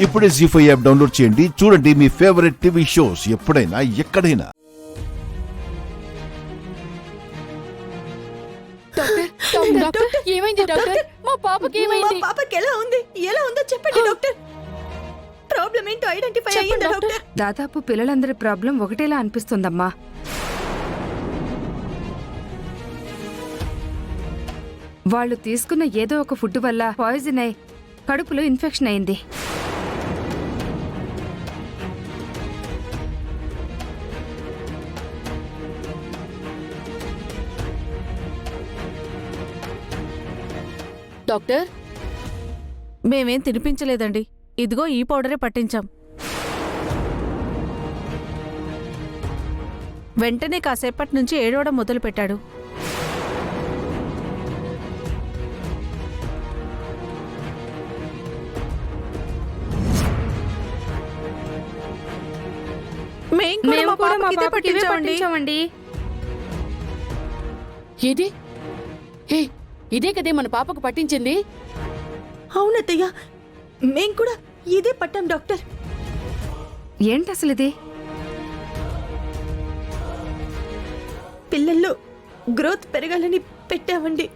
ఇప్పుడే జీ5 app download చేయండి. చూడండి మీ ఫేవరెట్ టీవీ షోస్ ఎప్పుడైనా ఎక్కడైనా. డాక్టర్ ఏమైంది డాక్టర్? మా పాపకి ఏమైంది? మా పాపకి ఎలా ఉందో చెప్పండి డాక్టర్. ప్రాబ్లం ఏంటో ఐడెంటిఫై అయ్యిందా డాక్టర్? దాదాపు పిల్లలందరి ప్రాబ్లం ఒకటేలా అనిపిస్తుందమ్మా. వాళ్ళు తీసుకున్న ఏదో ఒక ఫుడ్ వల్ల పాయిజన్ అయి కడుపులో ఇన్ఫెక్షన్ అయింది. డాక్టర్ మేమేం తినిపించలేదండి. ఇదిగో ఈ పౌడరే పట్టించాం. వెంటనే కాసేపటి నుంచి ఏడవడం మొదలుపెట్టాడు. మేము కూడా మా పాపకి ఇవే పట్టించామండి. ఇది ఇదే కదే మన పాపకు పట్టించింది. అవునత్తయ్య, మేం కూడా ఇదే పట్టాం డాక్టర్. ఏంటి అసలు ఇది? పిల్లల్లో గ్రోత్ పెరగాలని పెట్టామండి.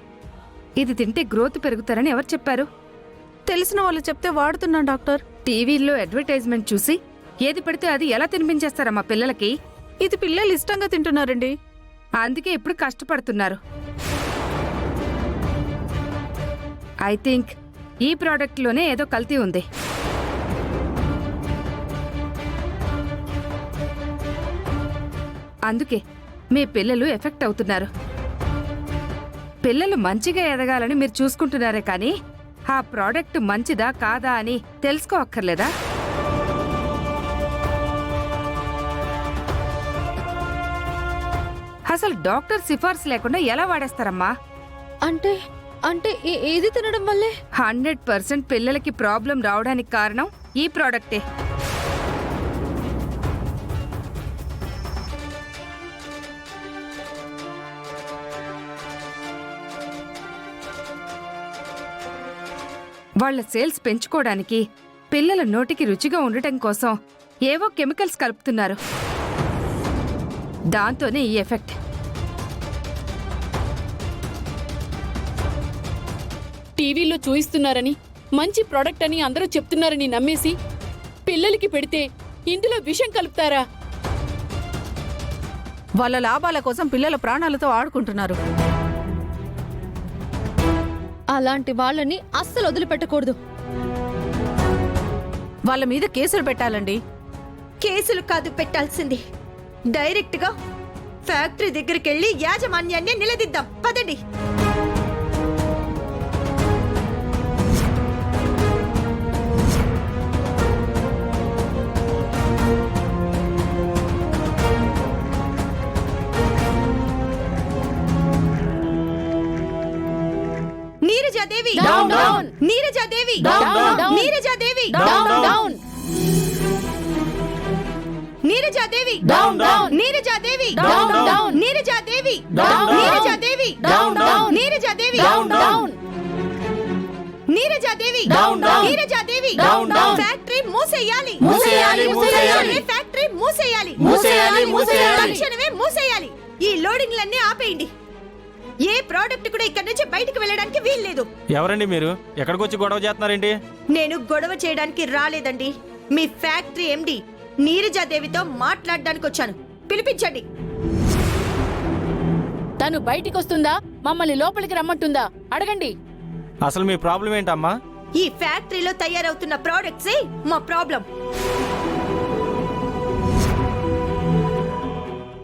ఇది తింటే గ్రోత్ పెరుగుతారని ఎవరు చెప్పారు? తెలిసిన వాళ్ళు చెప్తే వాడుతున్నాం డాక్టర్. టీవీల్లో అడ్వర్టైజ్మెంట్ చూసి ఏది పడితే అది ఎలా తినిపించేస్తారమ్మా పిల్లలకి? ఇది పిల్లలు ఇష్టంగా తింటున్నారండి. అందుకే ఇప్పుడు కష్టపడుతున్నారు. ఐ థింక్ ఈ ప్రోడక్ట్లోనే ఏదో కల్తీ ఉంది. అందుకే మీ పిల్లలు ఎఫెక్ట్ అవుతున్నారు. పిల్లలు మంచిగా ఎదగాలని మీరు చూసుకుంటున్నారే కానీ ఆ ప్రోడక్ట్ మంచిదా కాదా అని తెలుసుకోవక్కర్లేదా? అసలు డాక్టర్ సిఫార్సు లేకుండా ఎలా వాడేస్తారమ్మా? అంటే అంటే ఏది తినడం వల్లే 100% పిల్లలకి ప్రాబ్లం రావడానికి కారణం ఈ ప్రోడక్టే. వాళ్ళ సేల్స్ పెంచుకోవడానికి పిల్లల నోటికి రుచిగా ఉండటం కోసం ఏవో కెమికల్స్ కలుపుతున్నారు. దాంతోనే ఈ ఎఫెక్ట్. టీవీలో చూయిస్తున్నారని మంచి ప్రోడక్ట్ అని అందరూ చెప్తున్నారని నమ్మేసి పిల్లలకి పెడితే ఇందులో విషం కలుపుతారా? వాళ్ళ లాభాల కోసం పిల్లల ప్రాణాలతో ఆడుకుంటున్నారు. అలాంటి వాళ్ళని అస్సలు వదిలిపెట్టకూడదు. వాళ్ళ మీద కేసులు పెట్టాలండి. కేసులు కాదు పెట్టాల్సింది, డైరెక్ట్ గా ఫ్యాక్టరీ దగ్గరికి వెళ్ళి యాజమాన్యాన్ని నిలదీద్దాం. పదండి. నీరజాదేవి, నీరజాదేవి, నీరజాదేవి, నీరజాదేవి, నీరజాదేవి, నీరజాదేవి, నీరజాదేవి, నీరజాదేవి, నీరజాదేవి, నీరజాదేవి, ఫ్యాక్టరీ మూసేయాలి, ఫ్యాక్టరీ మూసేయాలి, తక్షణమే మూసేయాలి. ఈ లోడింగ్లన్నీ ఆపేయండి. ఏ ప్రోడక్ట్ కూడా ఇక్కడ నుంచి బయటకు వెళ్ళడానికి వీల్లేదు. ఎవరండి మీరు? ఎక్కడికి వచ్చి గొడవ చేస్తున్నారేంటి? నేను గొడవ చేయడానికి రాలేదండి. మీ ఫ్యాక్టరీ ఎండి నీరజాదేవితో మాట్లాడడానికి వచ్చాను. పిలిపించండి. తను బయటికి వస్తుందా, మమ్మల్ని లోపలికి రమ్మంటుందా? అడగండి. అసలు మీ ప్రాబ్లం ఏంటమ్మా? ఈ ఫ్యాక్టరీలో తయారవుతున్న ప్రోడక్ట్సే మా ప్రాబ్లం.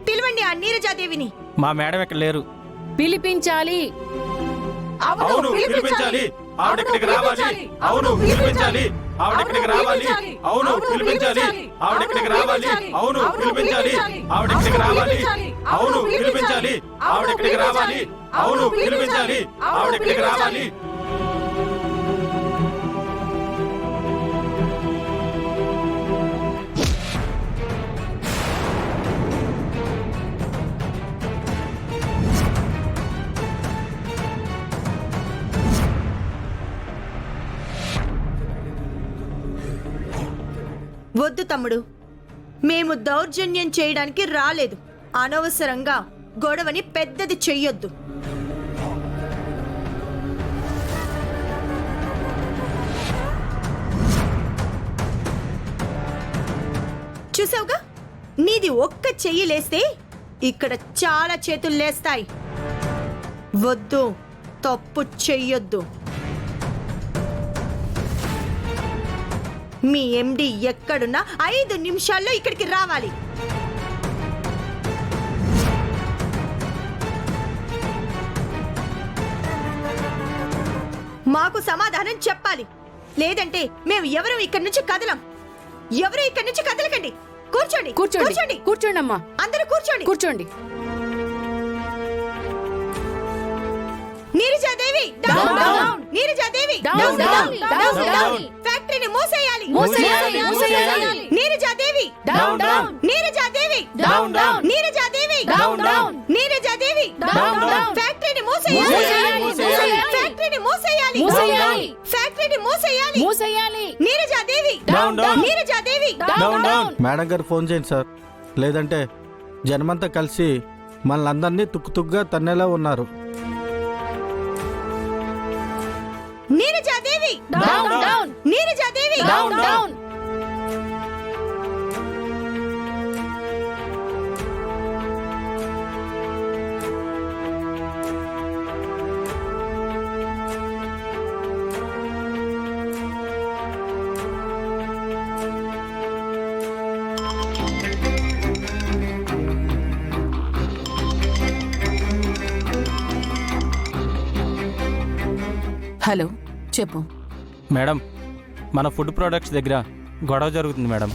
పిలవండి ఆ నీరజాదేవిని. మా మేడం ఇక్కడ లేరు. పిలిపించాలి. అవును పిలిపించాలి. ఆవిడెక్కడికి రావాలి. అవును పిలిపించాలి. ఆవిడెక్కడికి రావాలి. అవును పిలిపించాలి. ఆవిడెక్కడికి రావాలి. అవును పిలిపించాలి. ఆవిడెక్కడికి రావాలి. అవును పిలిపించాలి. ఆవిడెక్కడికి రావాలి. అవును పిలిపించాలి. ఆవిడెక్కడికి రావాలి. వద్దు తమ్ముడు, మేము దౌర్జన్యం చేయడానికి రాలేదు. అనవసరంగా గొడవని పెద్దది చెయ్యొద్దు. చూసావుగా, నీది ఒక్క చెయ్యి లేస్తే ఇక్కడ చాలా చేతులు లేస్తాయి. వద్దు, తప్పు చెయ్యొద్దు. మీ ఎండి ఎక్కడున్నా 5 నిమిషాల్లో ఇక్కడికి రావాలి. మాకు సమాధానం చెప్పాలి, లేదంటే మేము ఎవరు ఇక్కడి నుంచి కదలం. ఎవరు ఇక్కడి నుంచి కదలకండి. కూర్చోండి, కూర్చోండి కూర్చోండి అమ్మా, అందరూ కూర్చోండి. కూర్చోండి. Neerajadevi down down, Neerajadevi down down, ఫ్యాక్టరీని మూసేయాలి. Neerajadevi down down, Neerajadevi down down, Neerajadevi down down, Neerajadevi down down, ఫ్యాక్టరీని మూసేయాలి. ఫ్యాక్టరీని మూసేయాలి. ఫ్యాక్టరీని మూసేయాలి. Neerajadevi down down, Neerajadevi down down. Madam గారు ఫోన్ చేయండి సార్, లేదంటే జనమంతా కలిసి మనల్ని తుక్కుతుగ్గా తన్నేలా ఉన్నారు. Neerajadevi down down, Neerajadevi down down. Hello, చెప్పు. మేడం, మన ఫుడ్ ప్రొడక్ట్స్ దగ్గర గొడవ జరుగుతుంది మేడం.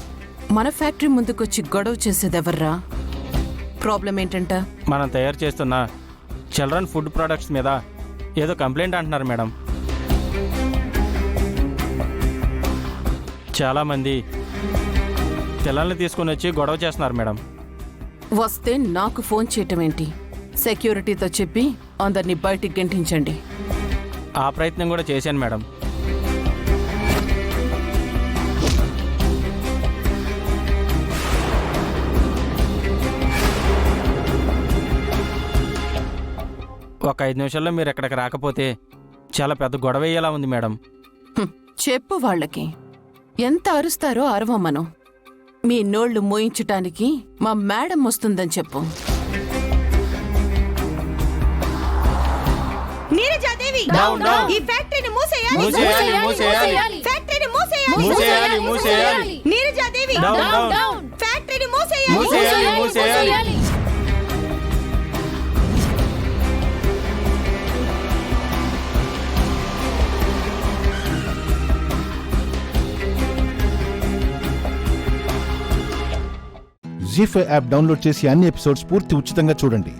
మన ఫ్యాక్టరీ ముందుకొచ్చి గొడవ చేసేదెవర్రా? ప్రాబ్లం ఏంటంట? మనం తయారు చేస్తున్న చిల్డ్రన్ ఫుడ్ ప్రొడక్ట్స్ మీద ఏదో కంప్లైంట్ అంటున్నారు మేడం. చాలామంది పిల్లల్ని తీసుకుని వచ్చి గొడవ చేస్తున్నారు మేడం. వస్తే నాకు ఫోన్ చేయటం ఏంటి? సెక్యూరిటీతో చెప్పి అందరినీ బయటికి గెంటించండి. ఆ ప్రయత్నం కూడా చేశాను మేడం. ఒక 5 నిమిషాల్లో మీరు ఎక్కడికి రాకపోతే చాలా పెద్ద గొడవ అయ్యేలా ఉంది మేడం. చెప్పు వాళ్ళకి. ఎంత అరుస్తారో అరవమను. మీ నోళ్లు మోయించటానికి మా మేడం వస్తుందని చెప్పు. నీరజాదేవి డౌన్ డౌన్, ఈ ఫ్యాక్టరీని మూసేయాలి. ఫ్యాక్టరీని మూసేయాలి. నీరజాదేవి డౌన్ డౌన్, ఫ్యాక్టరీని మూసేయాలి. జీ5 యాప్ డౌన్లోడ్ చేసి అన్ని ఎపిసోడ్స్ పూర్తి ఉచితంగా చూడండి.